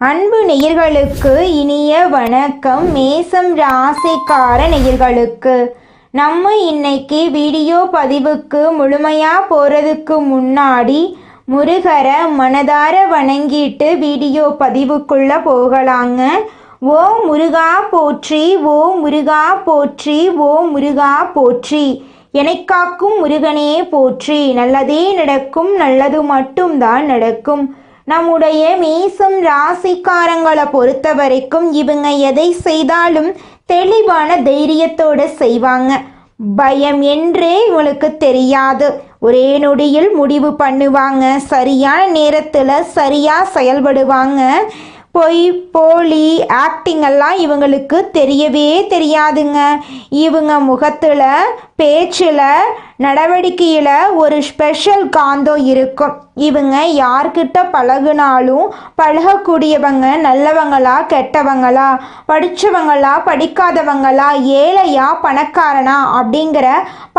அன்பு நேயர்களுக்கு இனிய வணக்கம். மேசம் ராசிக்கார நேயர்களுக்கு நம்ம இன்னைக்கு வீடியோ பதிவுக்கு முழுமையாக போகிறதுக்கு முன்னாடி முருகரை மனதார வணங்கிட்டு வீடியோ பதிவுக்குள்ளே போகலாங்க. ஓ முருகா போற்றி, ஓ முருகா போற்றி, ஓ முருகா போற்றி, எனக்காக்கும் முருகனே போற்றி. நல்லதே நடக்கும், நல்லது மட்டும்தான் நடக்கும். நம்முடைய மேசம் ராசிக்காரங்களை பொறுத்த வரைக்கும் இவங்க எதை செய்தாலும் தெளிவான தைரியத்தோடு செய்வாங்க. பயம் என்றே இவங்களுக்கு தெரியாது. ஒரே நொடியில் முடிவு பண்ணுவாங்க. சரியான நேரத்தில் சரியாக செயல்படுவாங்க. பொய் போலி ஆக்டிங் எல்லாம் இவங்களுக்கு தெரியவே தெரியாதுங்க. இவங்க முகத்தில் பேச்சில் நடவடிக்கையில் ஒரு ஸ்பெஷல் காந்தம் இருக்கும். இவங்க யார்கிட்ட பழகுனாலும் பழகக்கூடியவங்க நல்லவங்களா கெட்டவங்களா, படித்தவங்களா படிக்காதவங்களா, ஏழையா பணக்காரனா அப்படிங்கிற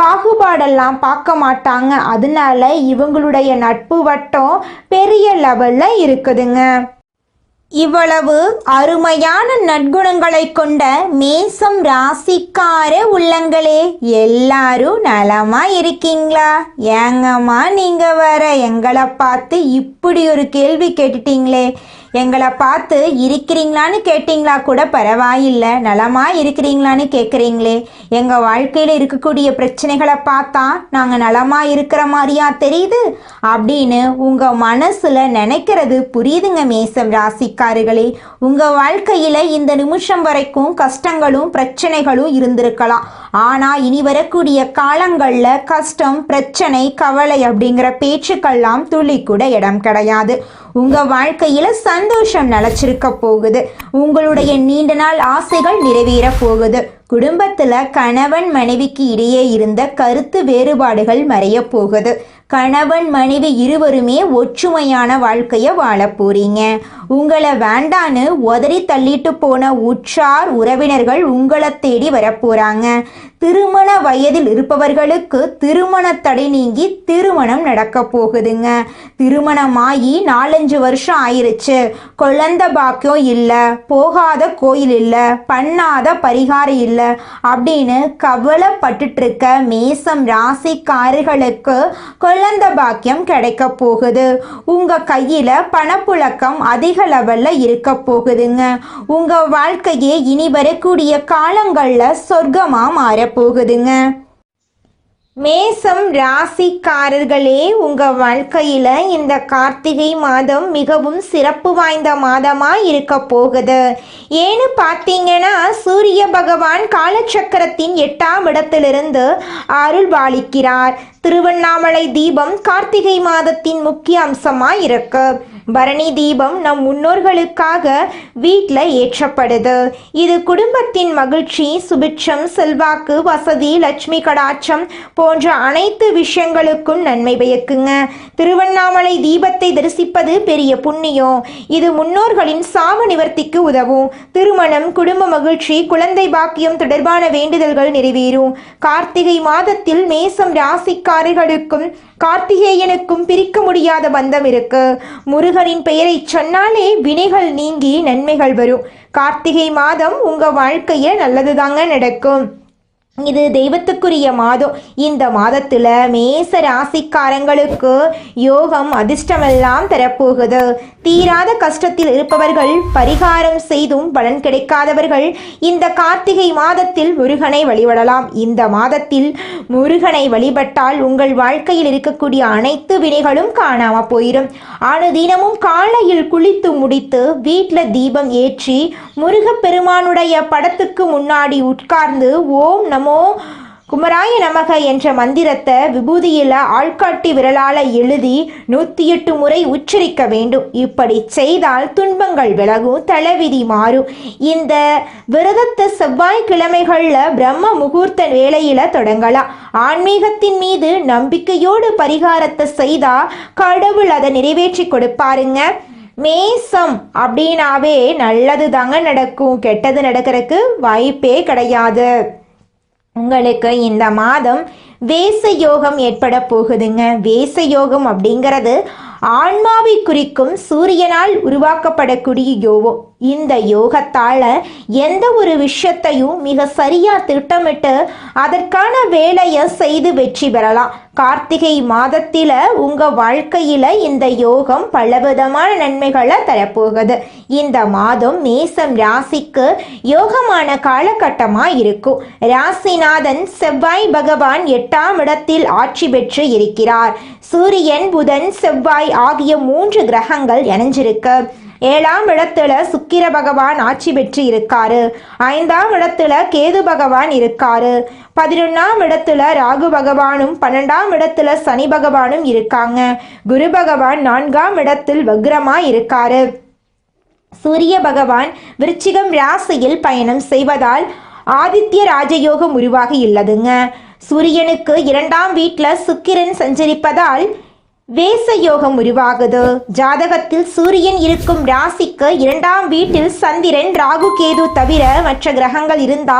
பாகுபாடெல்லாம் பார்க்க மாட்டாங்க. அதனால இவங்களுடைய நட்பு வட்டம் பெரிய லெவலில் இருக்குதுங்க. இவ்வளவு அருமையான நற்குணங்களை கொண்ட மேசம் ராசிக்கார உள்ளங்களே, எல்லாரும் நலமா இருக்கீங்களா? ஏங்கம்மா நீங்க வர எங்களை பார்த்து இப்படி ஒரு கேள்வி கேட்டுட்டீங்களே. எங்களை பார்த்து இருக்கிறீங்களான்னு கேட்டிங்களா கூட பரவாயில்லை, நலமா இருக்கிறீங்களான்னு கேட்குறீங்களே. எங்கள் வாழ்க்கையில் இருக்கக்கூடிய பிரச்சனைகளை பார்த்தா நாங்கள் நலமா இருக்கிற மாதிரியா தெரியுது அப்படின்னு உங்கள் மனசில் நினைக்கிறது புரியுதுங்க மேசம் ராசிக்காரர்களே. உங்கள் வாழ்க்கையில் இந்த நிமிஷம் வரைக்கும் கஷ்டங்களும் பிரச்சனைகளும் இருந்திருக்கலாம். ஆனால் இனி வரக்கூடிய காலங்களில் கஷ்டம், பிரச்சனை, கவலை அப்படிங்கிற பேச்சுக்கெல்லாம் துளி கூட இடம் கிடையாது. உங்கள் வாழ்க்கையில் சந்தோஷம் நிலச்சிருக்க போகுது. உங்களுடைய நீண்ட நாள் ஆசைகள் நிறைவேற போகுது. குடும்பத்தில் கணவன் மனைவிக்கு இடையே இருந்த கருத்து வேறுபாடுகள் மறைய போகுது. கணவன் மனைவி இருவருமே ஒற்றுமையான வாழ்க்கையை வாழ போறீங்க. உங்களை வேண்டான்னு உதறி தள்ளிட்டு போன உற்றார் உறவினர்கள் உங்களை தேடி வரப்போறாங்க. திருமண வயதில் இருப்பவர்களுக்கு திருமண தடை நீங்கி திருமணம் நடக்க போகுதுங்க. திருமணமாகி 4-5 வருஷம் ஆயிருச்சு, குழந்தை பாக்கியம் இல்லை, போகாத கோயில் இல்லை, பண்ணாத பரிகாரம் இல்லை அப்படின்னு கவலைப்பட்டுட்டு இருக்க மேசம் ராசிக்காரர்களுக்கு குழந்தை பாக்கியம் கிடைக்க போகுது. உங்க கையில பணப்புழக்கம் அதிக லெவல்ல இருக்க போகுதுங்க. உங்க வாழ்க்கையே இனி வரக்கூடிய காலங்கள்ல சொர்க்கமா மாற போகுதுங்க. மேசம் ராசிக்காரர்களே, உங்கள் வாழ்க்கையில் இந்த கார்த்திகை மாதம் மிகவும் சிறப்பு வாய்ந்த மாதமாக இருக்க போகுது. ஏன்னு பார்த்தீங்கன்னா சூரிய பகவான் காலச்சக்கரத்தின் 8ஆம் இடத்திலிருந்து அருள் பாலிக்கிறார். திருவண்ணாமலை தீபம் கார்த்திகை மாதத்தின் முக்கிய அம்சமாக இருக்கு. பரணி தீபம் நம் முன்னோர்களுக்காக வீட்டில் ஏற்றப்படுது. இது குடும்பத்தின் மகிழ்ச்சி, சுபிட்சம், செல்வாக்கு, வசதி, லட்சுமி கடாட்சம் போன்ற அனைத்து விஷயங்களுக்கும் நன்மை பயக்குங்க. திருவண்ணாமலை தீபத்தை தரிசிப்பது பெரிய புண்ணியம். இது முன்னோர்களின் சாப நிவர்த்திக்கு உதவும். திருமணம், குடும்ப மகிழ்ச்சி, குழந்தை பாக்கியம் தொடர்பான வேண்டுதல்கள் நிறைவேறும். கார்த்திகை மாதத்தில் மேசம் ராசிக்காரர்களுக்கும் கார்த்திகேயனுக்கும் பிரிக்க முடியாத பந்தம் இருக்கு. முருகனின் பெயரை சொன்னாலே வினைகள் நீங்கி நன்மைகள் வரும். கார்த்திகை மாதம் உங்க வாழ்க்கையில் நல்லதுதாங்க நடக்கும். இது தெய்வத்துக்குரிய மாதம். இந்த மாதத்தில் மேச ராசிக்காரங்களுக்கு யோகம் அதிர்ஷ்டமெல்லாம் தரப்போகுது. தீராத கஷ்டத்தில் இருப்பவர்கள், பரிகாரம் செய்தும் பலன் கிடைக்காதவர்கள் இந்த கார்த்திகை மாதத்தில் முருகனை வழிபடலாம். இந்த மாதத்தில் முருகனை வழிபட்டால் உங்கள் வாழ்க்கையில் இருக்கக்கூடிய அனைத்து வினைகளும் காணாமல் போயிடும். அனுதினமும் காலையில் குளித்து முடித்து வீட்டில் தீபம் ஏற்றி முருகப்பெருமானுடைய படத்துக்கு முன்னாடி உட்கார்ந்து ஓம் நமோ குமராய நமக என்ற மந்திரத்தை விபூதியில் ஆள்காட்டி விரலால் எழுதி 108 முறை உச்சரிக்க வேண்டும். இப்படி செய்தால் துன்பங்கள் விலகும், தலைவிதி மாறும். இந்த விரதத்தை செவ்வாய்க்கிழமைகளில் பிரம்ம முகூர்த்த வேளையில் தொடங்கலாம். ஆன்மீகத்தின் மீது நம்பிக்கையோடு பரிகாரத்தை செய்தால் கடவுள் அதை நிறைவேற்றி கொடுப்பாருங்க. மேசம் அப்படின்னாவே நல்லது தாங்க நடக்கும், கெட்டது நடக்கிறதுக்கு வாய்ப்பே கிடையாது. உங்களுக்கு இந்த மாதம் வேச யோகம் ஏற்பட போகுதுங்க. வேச யோகம் அப்படிங்கிறது ஆன்மாவை குறிக்கும் சூரியனால் உருவாக்கப்படக்கூடிய யோகம். இந்த யோகத்தால எந்த ஒரு விஷயத்தையும் மிக சரியா திட்டமிட்டு அதற்கான வேலையை செய்து வெற்றி பெறலாம். கார்த்திகை மாதத்தில உங்க வாழ்க்கையில இந்த யோகம் பலவிதமான நன்மைகளை தரப்போகுது. இந்த மாதம் மேசம் ராசிக்கு யோகமான காலகட்டமா இருக்கும். ராசிநாதன் செவ்வாய் பகவான் 8ஆம் இடத்தில் ஆட்சி பெற்று இருக்கிறார். சூரியன், புதன், செவ்வாய் ஆகிய 3 கிரகங்கள் இணைஞ்சிருக்கு. 7ஆம் இடத்துல சுக்கிர பகவான் ஆட்சி பெற்று இருக்காரு. 5ஆம் இடத்துல கேது பகவான் இருக்காரு. 11ஆம் இடத்துல ராகு பகவானும் 12ஆம் இடத்துல சனி பகவானும் இருக்காங்க. குரு பகவான் 4ஆம் இடத்தில் வக்ரமா இருக்காரு. சூரிய பகவான் விருச்சிகம் ராசியில் பயணம் செய்வதால் ஆதித்ய ராஜயோகம் உருவாகி உள்ளதுங்க. சூரியனுக்கு 2ஆம் வீட்டில் சுக்கிரன் சஞ்சரிப்பதால் வேச யோகம் உருவாகுது. ஜாதகத்தில் சூரியன் இருக்கும் ராசிக்கு 2ஆம் வீட்டில் சந்திரன், ராகு, கேது தவிர மற்ற கிரகங்கள் இருந்தா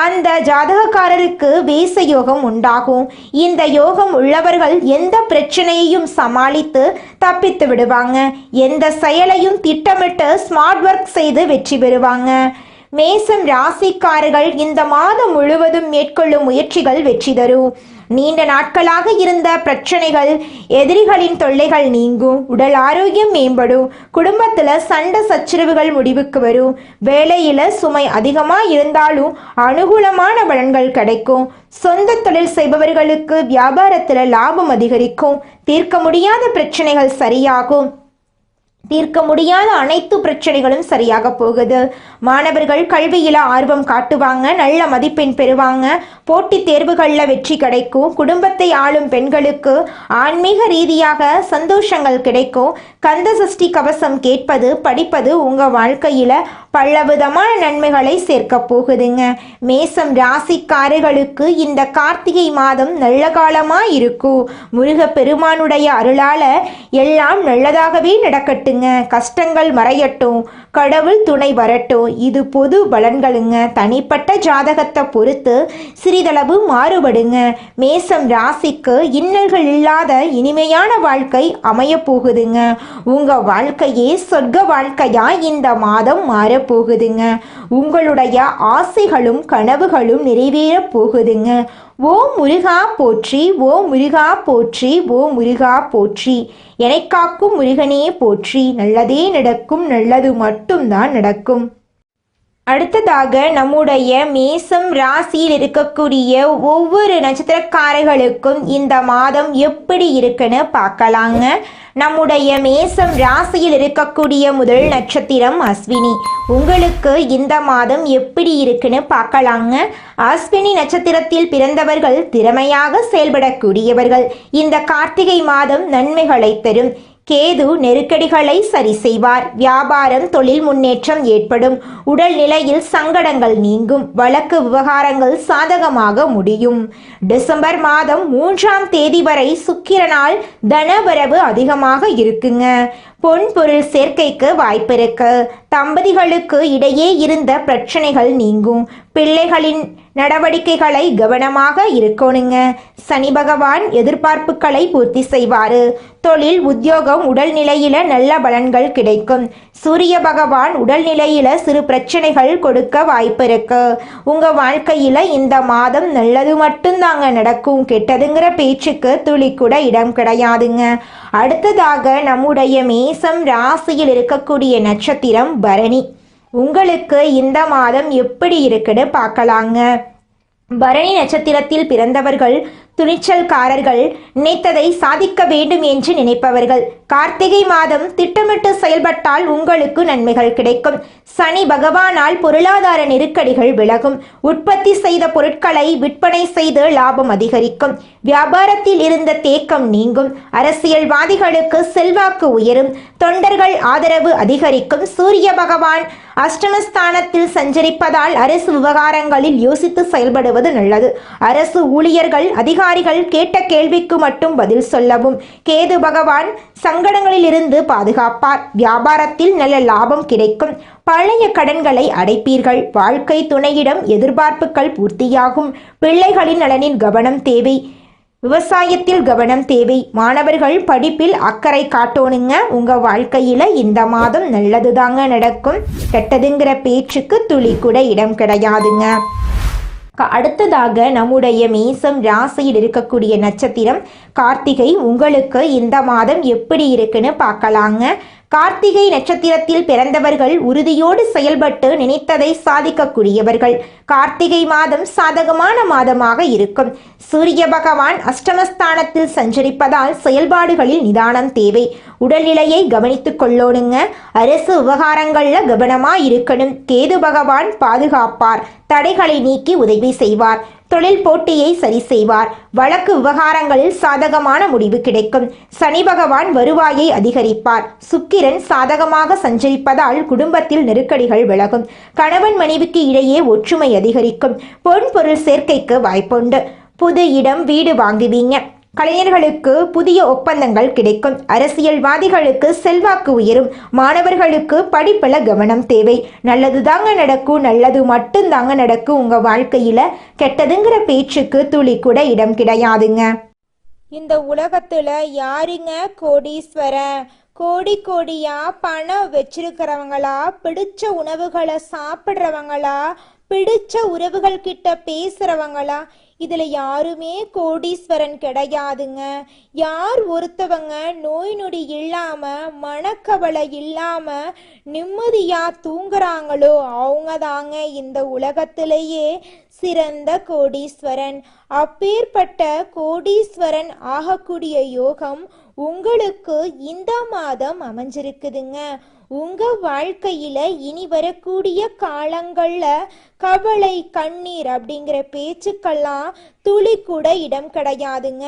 அந்த ஜாதகக்காரருக்கு வேச யோகம் உண்டாகும். இந்த யோகம் உள்ளவர்கள் எந்த பிரச்சனையையும் சமாளித்து தப்பித்து விடுவாங்க. எந்த செயலையும் திட்டமிட்டு ஸ்மார்ட் ஒர்க் செய்து வெற்றி பெறுவாங்க. மேசம் ராசிக்காரர்கள் இந்த மாதம் முழுவதும் மேற்கொள்ளும் முயற்சிகள் வெற்றி தரும். நீண்ட நாட்களாக இருந்த பிரச்சனைகள், எதிரிகளின் தொல்லைகள் நீங்கும். உடல் ஆரோக்கியம் மேம்படும். குடும்பத்தில் சண்டை சச்சரவுகள் முடிவுக்கு வரும். வேலையில் சுமை அதிகமாக இருந்தாலும் அனுகூலமான பலன்கள் கிடைக்கும். சொந்த தொழில் செய்பவர்களுக்கு வியாபாரத்தில் லாபம் அதிகரிக்கும். தீர்க்க முடியாத பிரச்சனைகள் சரியாகும். தீர்க்க முடியாத அனைத்து பிரச்சனைகளும் சரியாக போகுது. மாணவர்கள் கல்வியில் ஆர்வம் காட்டுவாங்க. நல்ல மதிப்பெண் பெறுவாங்க. போட்டித் தேர்வுகளில் வெற்றி கிடைக்கும். குடும்பத்தை ஆளும் பெண்களுக்கு ஆன்மீக ரீதியாக சந்தோஷங்கள் கிடைக்கும். கந்த சஷ்டி கவசம் கேட்பது, படிப்பது உங்கள் வாழ்க்கையில் பலவிதமான நன்மைகளை சேர்க்க போகுதுங்க. மேசம் ராசிக்காரர்களுக்கு இந்த கார்த்திகை மாதம் நல்ல காலமாக இருக்கும். முருக பெருமானுடைய அருளால எல்லாம் நல்லதாகவே நடக்கட்டுங்க. கஷ்டங்கள் மறையட்டும். கடவுள் துணை வரட்டும். இது பொது பலன்களுங்க. தனிப்பட்ட ஜாதகத்தை பொறுத்து சிறிதளவு மாறுபடுங்க. மேசம் ராசிக்கு இன்னல்கள் இல்லாத இனிமையான வாழ்க்கை அமைய போகுதுங்க. உங்க வாழ்க்கையே சொர்க்க வாழ்க்கையா இந்த மாதம் மாறப்போகுதுங்க. உங்களுடைய ஆசைகளும் கனவுகளும் நிறைவேற போகுதுங்க. ஓ முருகா போற்றி, ஓ முருகா போற்றி, ஓ முருகா போற்றி. என்னை காக்கும் முருகனே போற்றி. நல்லதே நடக்கும். நல்லது மட்டும்தான் நடக்கும். அடுத்ததாக நம்முடைய மேசம் ராசியில் இருக்கக்கூடிய ஒவ்வொரு நட்சத்திரக்காரர்களுக்கும் இந்த மாதம் எப்படி இருக்குன்னு பார்க்கலாங்க. நம்முடைய மேசம் ராசியில் இருக்கக்கூடிய முதல் நட்சத்திரம் அஸ்வினி. உங்களுக்கு இந்த மாதம் எப்படி இருக்குன்னு பார்க்கலாங்க. அஸ்வினி நட்சத்திரத்தில் பிறந்தவர்கள் திறமையாக செயல்படக்கூடியவர்கள். இந்த கார்த்திகை மாதம் நன்மைகளை தரும். கேது நெருக்கடிகளை சரி செய்வார். வியாபாரம், தொழில் முன்னேற்றம் ஏற்படும். உடல் நிலையில் சங்கடங்கள் நீங்கும். வழக்கு விவகாரங்கள் சாதகமாக முடியும். டிசம்பர் மாதம் 3ஆம் தேதி வரை சுக்கிரனால் தனவரவு அதிகமாக இருக்குங்க. பொன் பொருள் சேர்க்கைக்கு வாய்ப்பு இருக்கு. தம்பதிகளுக்கு இடையே இருந்த பிரச்சனைகள் நீங்கும். பிள்ளைகளின் நடவடிக்கைகளை கவனமாக இருக்கணுங்க. சனி பகவான் எதிர்பார்ப்புகளை பூர்த்தி செய்வாரு. தொழில், உத்தியோகம், உடல்நிலையில நல்ல பலன்கள் கிடைக்கும். சூரிய பகவான் உடல்நிலையில சிறு பிரச்சனைகள் கொடுக்க வாய்ப்பு இருக்கு. உங்க வாழ்க்கையில இந்த மாதம் நல்லது மட்டும்தாங்க நடக்கும். கெட்டதுங்கிற பேச்சுக்கு துளி கூட இடம் கிடையாதுங்க. அடுத்ததாக நம்முடைய மேசம் ராசியில் இருக்கக்கூடிய நட்சத்திரம் பரணி. உங்களுக்கு இந்த மாதம் எப்படி இருக்குன்னு பார்க்கலாங்க. பரணி நட்சத்திரத்தில் பிறந்தவர்கள் துணிச்சல்காரர்கள். நினைத்ததை சாதிக்க வேண்டும் என்று நினைப்பவர்கள். கார்த்திகை மாதம் திட்டமிட்டு செயல்பட்டால் உங்களுக்கு நன்மைகள் கிடைக்கும். சனி பகவானால் பொருளாதார நெருக்கடிகள் விலகும். உற்பத்தி செய்த பொருட்களை விற்பனை செய்து லாபம் அதிகரிக்கும். வியாபாரத்தில் இருந்த தேக்கம் நீங்கும். அரசியல்வாதிகளுக்கு செல்வாக்கு உயரும். தொண்டர்கள் ஆதரவு அதிகரிக்கும். சூரிய பகவான் அஷ்டமஸ்தானத்தில் சஞ்சரிப்பதால் அரசு விவகாரங்களில் யோசித்து செயல்படுவது நல்லது. அரசு ஊழியர்கள், அதிகாரிகள் கேட்ட கேள்விக்கு மட்டும் பதில் சொல்லவும். கேது பகவான் சங்கடங்களில் இருந்து பாதுகாப்பார். வியாபாரத்தில் நல்ல லாபம் கிடைக்கும். பழைய கடன்களை அடைப்பீர்கள். வாழ்க்கை துணையிடம் எதிர்பார்ப்புகள் பூர்த்தியாகும். பிள்ளைகளின் நலனில் கவனம் தேவை. விவசாயத்தில் கவனம் தேவை. மாணவர்கள் படிப்பில் அக்கறை காட்டோனுங்க. உங்க வாழ்க்கையில இந்த மாதம் நல்லதுதாங்க நடக்கும். கெட்டதுங்கிற பேச்சுக்கு துளி கூட இடம் கிடையாதுங்க. அடுத்ததாக நம்முடைய மேசம் ராசியில் இருக்கக்கூடிய நட்சத்திரம் கார்த்திகை. உங்களுக்கு இந்த மாதம் எப்படி இருக்குன்னு பார்க்கலாங்க. கார்த்திகை நட்சத்திரத்தில் பிறந்தவர்கள் உறுதியோடு செயல்பட்டு நினைத்ததை சாதிக்கக்கூடியவர்கள். கார்த்திகை மாதம் சாதகமான மாதமாக இருக்கும். சூரிய பகவான் அஷ்டமஸ்தானத்தில் சஞ்சரிப்பதால் செயல்பாடுகளில் நிதானம் தேவை. உடல்நிலையை கவனித்துக் கொள்ளோனுங்க. அரசு விவகாரங்கள்ல கவனமா இருக்கணும். கேது பகவான் பாதுகாப்பார். தடைகளை நீக்கி உதவி செய்வார். தொழில் போட்டியை சரி செய்வார். வழக்கு விவகாரங்களில் சாதகமான முடிவு கிடைக்கும். சனி பகவான் வருவாயை அதிகரிப்பார். சுக்கிரன் சாதகமாக சஞ்சரிப்பதால் குடும்பத்தில் நெருக்கடிகள் விலகும். கணவன் மனைவிக்கு இடையே ஒற்றுமை அதிகரிக்கும். பொன் பொருள் சேர்க்கைக்கு வாய்ப்புண்டு. புது இடம் வீடு வாங்குவீங்க. கலைஞர்களுக்கு புதிய ஒப்பந்தங்கள் கிடைக்கும். அரசியல்வாதிகளுக்கு செல்வாக்கு உயரும். மாணவர்களுக்கு படிப்புல கவனம் தேவை. நல்லது தாங்க நடக்கும். நல்லது மட்டும் தாங்க நடக்கும் உங்க வாழ்க்கையில. கெட்டதுங்கிற பேச்சுக்கு துளி கூட இடம் கிடையாதுங்க. இந்த உலகத்துல யாருங்க கோடீஸ்வரன்? கோடி கோடியா பணம் வச்சிருக்கிறவங்களா, பிடிச்ச உணவுகளை சாப்பிட்றவங்களா, பிடிச்ச உறவுகள் கிட்ட பேசுறவங்களா? இதுல யாருமே கோடீஸ்வரன் கிடையாதுங்க. யார் ஒருத்தவங்க நோய் நொடி இல்லாம மனக்கவலை இல்லாம நிம்மதியா தூங்குறாங்களோ அவங்க தாங்க இந்த உலகத்திலேயே சிறந்த கோடீஸ்வரன். அப்பேற்பட்ட கோடீஸ்வரன் ஆகக்கூடிய யோகம் உங்களுக்கு இந்த மாதம் அமைஞ்சிருக்குதுங்க. உங்க வாழ்க்கையில இனி வரக்கூடிய காலங்கள்ல கவலை கண்ணீர் அப்படிங்கிற பேச்சுக்கெல்லாம் துளி கூட இடம் கிடையாதுங்க.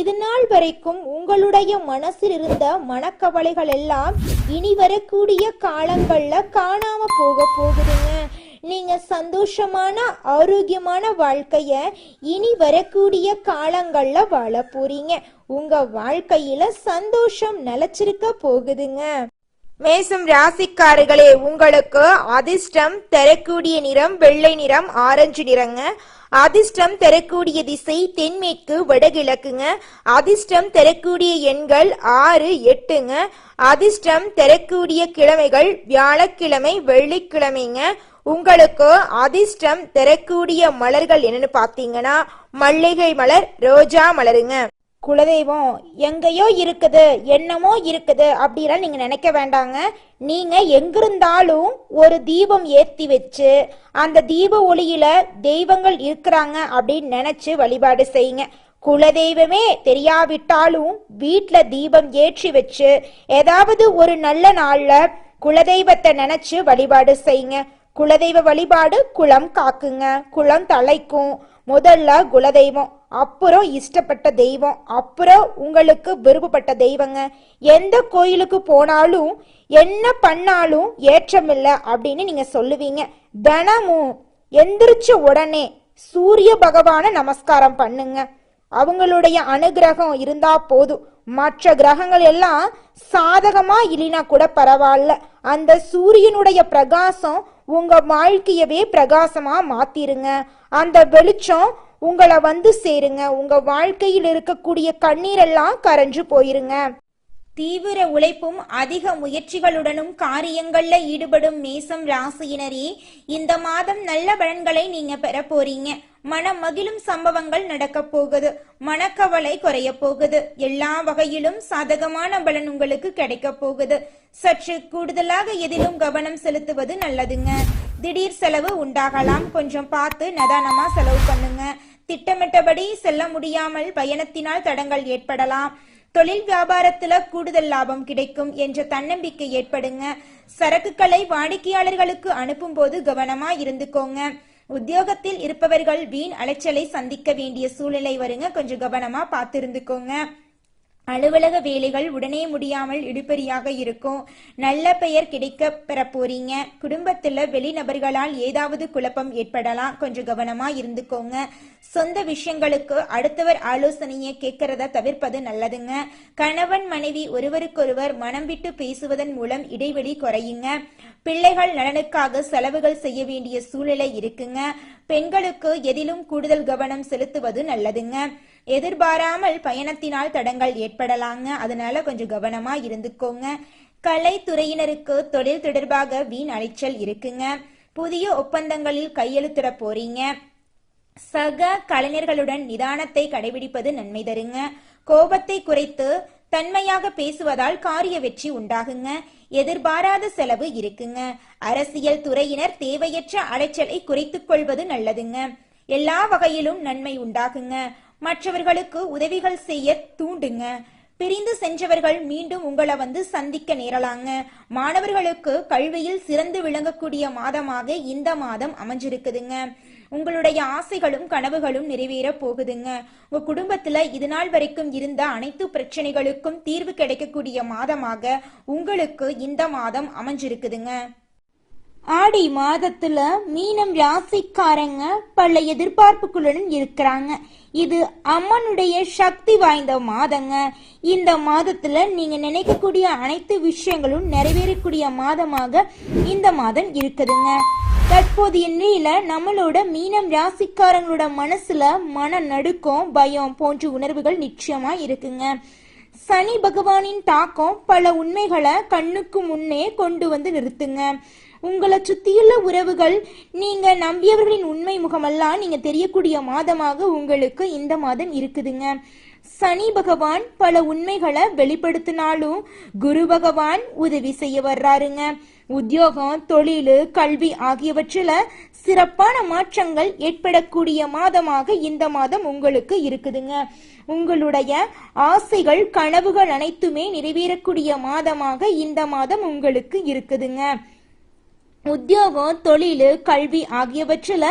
இது நாள் வரைக்கும் உங்களுடைய மனசில் இருந்த மனக்கவலைகள் எல்லாம் இனி வரக்கூடிய காலங்கள்ல காணாம போகுதுங்க. நீங்க சந்தோஷமான ஆரோக்கியமான வாழ்க்கைய இனி வரக்கூடிய காலங்கள்ல வாழ போறீங்க. உங்க வாழ்க்கையில சந்தோஷம் நிலைச்சிருக்க போகுதுங்க. மேசம் ராசிக்காரர்களே, உங்களுக்கு அதிர்ஷ்டம் தரக்கூடிய நிறம் வெள்ளை நிறம், ஆரஞ்சு நிறங்க. அதிர்ஷ்டம் தரக்கூடிய திசை தென்மேற்கு வடகிழக்குங்க. அதிர்ஷ்டம் தரக்கூடிய எண்கள் 6, 8ங்க. அதிர்ஷ்டம் தரக்கூடிய கிழமைகள் வியாழக்கிழமை, வெள்ளிக்கிழமைங்க. உங்களுக்கு அதிர்ஷ்டம் தரக்கூடிய மலர்கள் என்னன்னு பார்த்தீங்கன்னா மல்லிகை மலர், ரோஜா மலருங்க. குலதெய்வம் எங்கேயோ இருக்குது, என்னமோ இருக்குது அப்படிலாம் நீங்க நினைக்க வேண்டாங்க. நீங்க எங்கிருந்தாலும் ஒரு தீபம் ஏற்றி வச்சு அந்த தீப ஒளியில தெய்வங்கள் இருக்கிறாங்க அப்படின்னு நினைச்சு வழிபாடு செய்யுங்க. குலதெய்வமே தெரியாவிட்டாலும் வீட்டில் தீபம் ஏற்றி வச்சு ஏதாவது ஒரு நல்ல நாள்ல குலதெய்வத்தை நினைச்சு வழிபாடு செய்யுங்க. குலதெய்வ வழிபாடு குலம் காக்குங்க, குலம் தலைக்கும். முதல்ல குலதெய்வம், அப்புறம் இஷ்டப்பட்ட தெய்வம், அப்புறம் உங்களுக்கு விருப்பப்பட்ட தெய்வங்க. எந்த கோயிலுக்கு போனாலும் என்ன பண்ணாலும் ஏற்றமில்லை அப்படின்னு நீங்க சொல்லுவீங்க. தினமும் எந்திரிச்ச உடனே சூரிய பகவான நமஸ்காரம் பண்ணுங்க. அவங்களுடைய அனுகிரகம் இருந்தா போதும். மற்ற கிரகங்கள் எல்லாம் சாதகமா இல்லைனா கூட பரவாயில்ல. அந்த சூரியனுடைய பிரகாசம் உங்க வாழ்க்கையவே பிரகாசமா மாத்திருங்க. அந்த வெளிச்சம் உங்களை வந்து சேருங்க. உங்க வாழ்க்கையில் இருக்கக்கூடிய கண்ணீரெல்லாம் கரைஞ்சு போயிருங்க. தீவிர உழைப்பும் அதிக முயற்சிகளுடனும் காரியங்கள்ல ஈடுபடும் மேசம் ராசியினரே, இந்த மாதம் நல்ல பலன்களை நீங்க பெற போறீங்க. மனம் மகிழும் சம்பவங்கள் நடக்க போகுது. மனக்கவலை குறைய போகுது. எல்லா வகையிலும் சாதகமான பலன் உங்களுக்கு கிடைக்க போகுது. சற்று கூடுதலாக எதிலும் கவனம் செலுத்துவது நல்லதுங்க. திடீர் செலவு உண்டாகலாம். கொஞ்சம் பார்த்து நிதானமா செலவு பண்ணுங்க. திட்டமிட்டபடி செல்ல முடியாமல் பயணத்தினால் தடங்கள் ஏற்படலாம். தொழில் வியாபாரத்துல கூடுதல் லாபம் கிடைக்கும் என்ற தன்னம்பிக்கை ஏற்படுங்க. சரக்குகளை வாடிக்கையாளர்களுக்கு அனுப்பும் போது கவனமா இருந்துக்கோங்க. உத்தியோகத்தில் இருப்பவர்கள் வீண் அலைச்சலை சந்திக்க வேண்டிய சூழ்நிலை வருங்க. கொஞ்சம் கவனமா பார்த்து இருந்துக்கோங்க. அலுவலக வேலைகள் உடனே முடியாமல் இழுபறியாக இருக்கும். நல்ல பெயர் கிடைக்க பெற போறீங்க. குடும்பத்துல வெளிநபர்களால் ஏதாவது குழப்பம் ஏற்படலாம். கொஞ்சம் கவனமா இருந்துக்கோங்க. சொந்த விஷயங்களுக்கு அடுத்தவர் ஆலோசனையை கேட்கறத தவிர்ப்பது நல்லதுங்க. கணவன் மனைவி ஒருவருக்கொருவர் மனம் விட்டு பேசுவதன் மூலம் இடைவெளி குறையுங்க. பிள்ளைகள் நலனுக்காக செலவுகள் செய்ய வேண்டிய சூழ்நிலை இருக்குங்க. பெண்களுக்கு எதிலும் கூடுதல் கவனம் செலுத்துவது நல்லதுங்க. எதிர்பாராமல் பயணத்தினால் தடங்கள் ஏற்படலாங்க, அதனால கொஞ்சம் கவனமா இருந்துக்கோங்க. கலைத்துறையினருக்கு தொழில் தொடர்பாக வீண் அலைச்சல் இருக்குங்க. புதிய ஒப்பந்தங்களில் கையெழுத்திட போறீங்க. சக கலைஞர்களுடன் நிதானத்தை கடைபிடிப்பது நன்மை தருங்க. கோபத்தை குறைத்து தன்மையாக பேசுவதால் காரிய வெற்றி உண்டாகுங்க. எதிர்பாராத செலவு இருக்குங்க. அரசியல் துறையினர் தேவையற்ற அலைச்சலை குறைத்துக் கொள்வது நல்லதுங்க. எல்லா வகையிலும் நன்மை உண்டாகுங்க. மற்றவர்களுக்கு உதவிகள் செய்ய தூண்டுங்க. பிரிந்து சென்றவர்கள் மீண்டும் உங்களை சந்திக்க நேரலாங்க. மாணவர்களுக்கு கல்வியில் சிறந்து விளங்கக்கூடிய மாதமாக இந்த மாதம் அமைஞ்சிருக்குதுங்க. உங்களுடைய ஆசைகளும் கனவுகளும் நிறைவேற போகுதுங்க. உங்க குடும்பத்துல இது நாள் வரைக்கும் இருந்த அனைத்து பிரச்சனைகளுக்கும் தீர்வு கிடைக்கக்கூடிய மாதமாக உங்களுக்கு இந்த மாதம் அமைஞ்சிருக்குதுங்க. ஆடி மாதத்துல மீனம் ராசிக்காரங்க பல எதிர்பார்ப்புகளுடன் இருக்கிறாங்க. இது அம்மனுடைய சக்தி வாய்ந்த மாதங்க. இந்த மாதத்துல நீங்க நினைக்கக்கூடிய அனைத்து விஷயங்களும் நிறைவேறக்கூடிய மாதமாக இந்த மாதம் இருக்குதுங்க. தற்போதைய நிலையில நம்மளோட மீனம் ராசிக்காரங்களோட மனசுல மன நடுக்கம், பயம் போன்ற உணர்வுகள் நிச்சயமா இருக்குங்க. சனி பகவானின் தாக்கம் பல உண்மைகளை கண்ணுக்கு முன்னே கொண்டு நிறுத்துங்க. உங்களை சுத்தியுள்ள உறவுகள், நீங்க நம்பியவர்களின் உண்மை முகமெல்லாம் நீங்க தெரியக்கூடிய மாதமாக உங்களுக்கு இந்த மாதம் இருக்குதுங்க. சனி பகவான் பல உண்மைகளை வெளிப்படுத்தினாலும் குரு பகவான் உதவி செய்ய வர்றாருங்க. உத்தியோகம், தொழில், கல்வி ஆகியவற்றில சிறப்பான மாற்றங்கள் ஏற்படக்கூடிய மாதமாக இந்த மாதம் உங்களுக்கு இருக்குதுங்க. உங்களுடைய ஆசைகள், கனவுகள் அனைத்துமே நிறைவேறக்கூடிய மாதமாக இந்த மாதம் உங்களுக்கு இருக்குதுங்க. உத்தியோகம், தொழில், கல்வி ஆகியவற்றில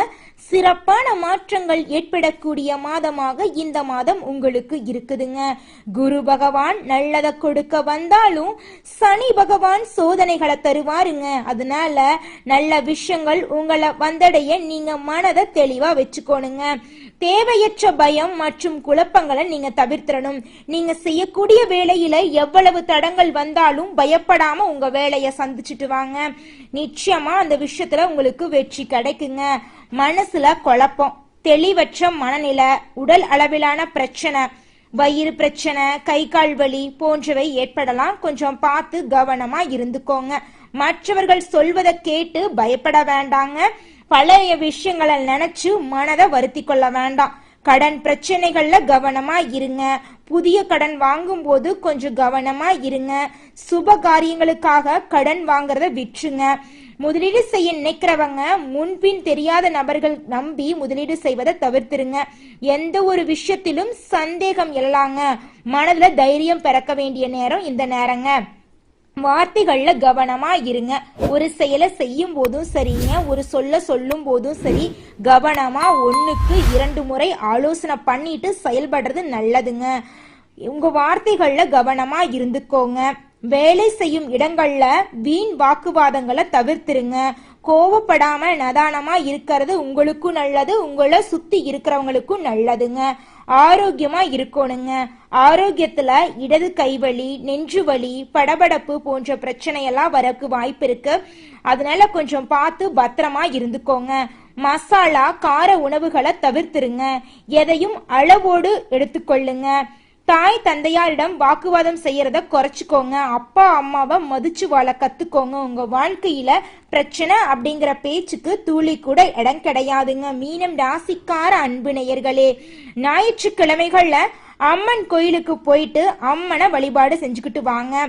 சிறப்பான மாற்றங்கள் ஏற்படக்கூடிய மாதமாக இந்த மாதம் உங்களுக்கு இருக்குதுங்க. குரு பகவான் நல்லதை கொடுக்க வந்தாலும் சனி பகவான் சோதனைகளை தருவாருங்க. அதனால நல்ல விஷயங்கள் உங்களை வந்தடைய நீங்க மனதை தெளிவா வச்சுக்கோணுங்க. தேவையற்ற பயம் மற்றும் குழப்பங்களை நீங்க தவிர்த்திடணும். நீங்க செய்யக்கூடிய வேலையில எவ்வளவு தடங்கள் வந்தாலும் பயப்படாம உங்க வேலையை சந்திச்சுட்டு வாங்க. நிச்சயமா அந்த விஷயத்துல உங்களுக்கு வெற்றி கிடைக்குங்க. மனசுல குழப்பம், தெளிவற்ற மனநிலை, உடல் அளவிலான பிரச்சனை, வயிறு பிரச்சனை, கை கால் வலி போன்றவை ஏற்படலாம். கொஞ்சம் பார்த்து கவனமா இருந்துக்கோங்க. மற்றவர்கள் சொல்வதை கேட்டு பயப்பட வேண்டாங்க. பழைய விஷயங்களை நினைச்சு மனதை வருத்தி கொள்ள வேண்டாம். கடன் பிரச்சனைகள்ல கவனமா இருங்க. புதிய கடன் வாங்கும் போது கொஞ்சம் கவனமா இருங்க. சுப காரியங்களுக்காக கடன் வாங்குறத விற்றுங்க. முதலீடு செய்ய நினைக்கிறவங்க முன்பின் தெரியாத நபர்கள் நம்பி முதலீடு செய்வதை தவிர்த்துருங்க. எந்த ஒரு விஷயத்திலும் சந்தேகம் எழலாங்க. மனதுல தைரியம் பிறக்க வேண்டிய நேரம் இந்த நேரங்க. வார்த்தைகள்ல கவனமா இருங்க. ஒரு செயலை செய்யும் போதும் சரிங்க, ஒரு சொல்லும் போதும் சரி, கவனமா 1க்கு 2 முறை ஆலோசனை பண்ணிட்டு செயல்படுறது நல்லதுங்க. உங்க வார்த்தைகள்ல கவனமா இருந்துக்கோங்க. வேலை செய்யும் இடங்கள்ல வீண் வாக்குவாதங்களை தவிர்த்துருங்க. கோவப்படாம நிதானமா இருக்கிறது உங்களுக்கும் நல்லது, உங்களை சுத்தி இருக்கிறவங்களுக்கும் நல்லதுங்க. ஆரோக்கியமா இருக்கணுங்க. ஆரோக்கியத்துல இடது கைவலி, நெஞ்சு வலி, படபடப்பு போன்ற பிரச்சனையெல்லாம் வரக்கு வாய்ப்பு இருக்கு. அதனால கொஞ்சம் பார்த்து பத்திரமா இருந்துக்கோங்க. மசாலா, கார உணவுகளை தவிர்த்துருங்க. எதையும் அளவோடு எடுத்துக்கொள்ளுங்க. தாய் தந்தையாரிடம் வாக்குவாதம் செய்யறத குறைச்சிக்கோங்க. அப்பா அம்மாவை மதிச்சு வாழ கத்துக்கோங்க. உங்க வாழ்க்கையில பிரச்சனை அப்படிங்கிற பேச்சுக்கு துளி கூட இடம் கிடையாதுங்க. மீனம் ராசிக்கார அன்பு நேயர்களே, ஞாயிற்றுக்கிழமைகள்ல அம்மன் கோயிலுக்கு போயிட்டு அம்மனை வழிபாடு செஞ்சுக்கிட்டு வாங்க.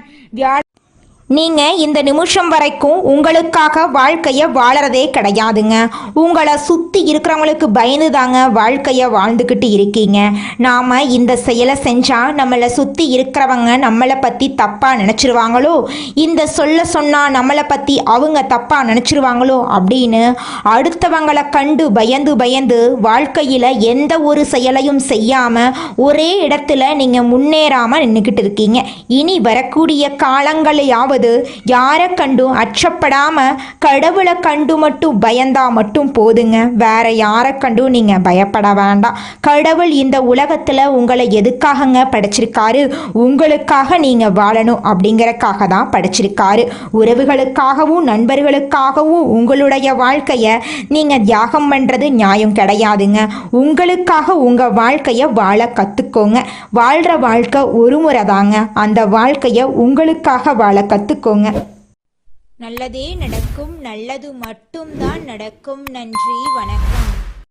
நீங்கள் இந்த நிமிஷம் வரைக்கும் உங்களுக்காக வாழ்க்கையை வாழறதே கிடையாதுங்க. உங்களை சுற்றி இருக்கிறவங்களுக்கு பயந்து தாங்க வாழ்க்கையை வாழ்ந்துக்கிட்டு இருக்கீங்க. நாம் இந்த செயலை செஞ்சால் நம்மளை சுற்றி இருக்கிறவங்க நம்மளை பற்றி தப்பாக நினச்சிருவாங்களோ, இந்த சொன்னால் நம்மளை பற்றி அவங்க தப்பாக நினச்சிருவாங்களோ அப்படின்னு அடுத்தவங்களை கண்டு பயந்து வாழ்க்கையில் எந்த ஒரு செயலையும் செய்யாமல் ஒரே இடத்துல நீங்கள் முன்னேறாமல் நின்றுக்கிட்டு இருக்கீங்க. இனி வரக்கூடிய காலங்களையாவது அதாவது யாரை கண்டும் அச்சப்படாமல் கடவுளை கண்டு மட்டும் பயந்தா மட்டும் போதுங்க. வேற யாரை கண்டும் நீங்கள் பயப்பட வேண்டாம். கடவுள் இந்த உலகத்தில் உங்களை எதுக்காகங்க படைச்சிருக்காரு? உங்களுக்காக நீங்கள் வாழணும் அப்படிங்கிறக்காக தான் படைச்சிருக்காரு. உறவுகளுக்காகவும் நண்பர்களுக்காகவும் உங்களுடைய வாழ்க்கையை நீங்கள் தியாகம் பண்ணுறது நியாயம் கிடையாதுங்க. உங்களுக்காக உங்கள் வாழ்க்கையை வாழ கற்றுக்கோங்க. வாழ்கிற வாழ்க்கை ஒரு முறை தாங்க. அந்த வாழ்க்கையை உங்களுக்காக வாழ கற்றுக்கோங்க. நல்லதே நடக்கும், நல்லது மட்டும்தான் நடக்கும். நன்றி, வணக்கம்.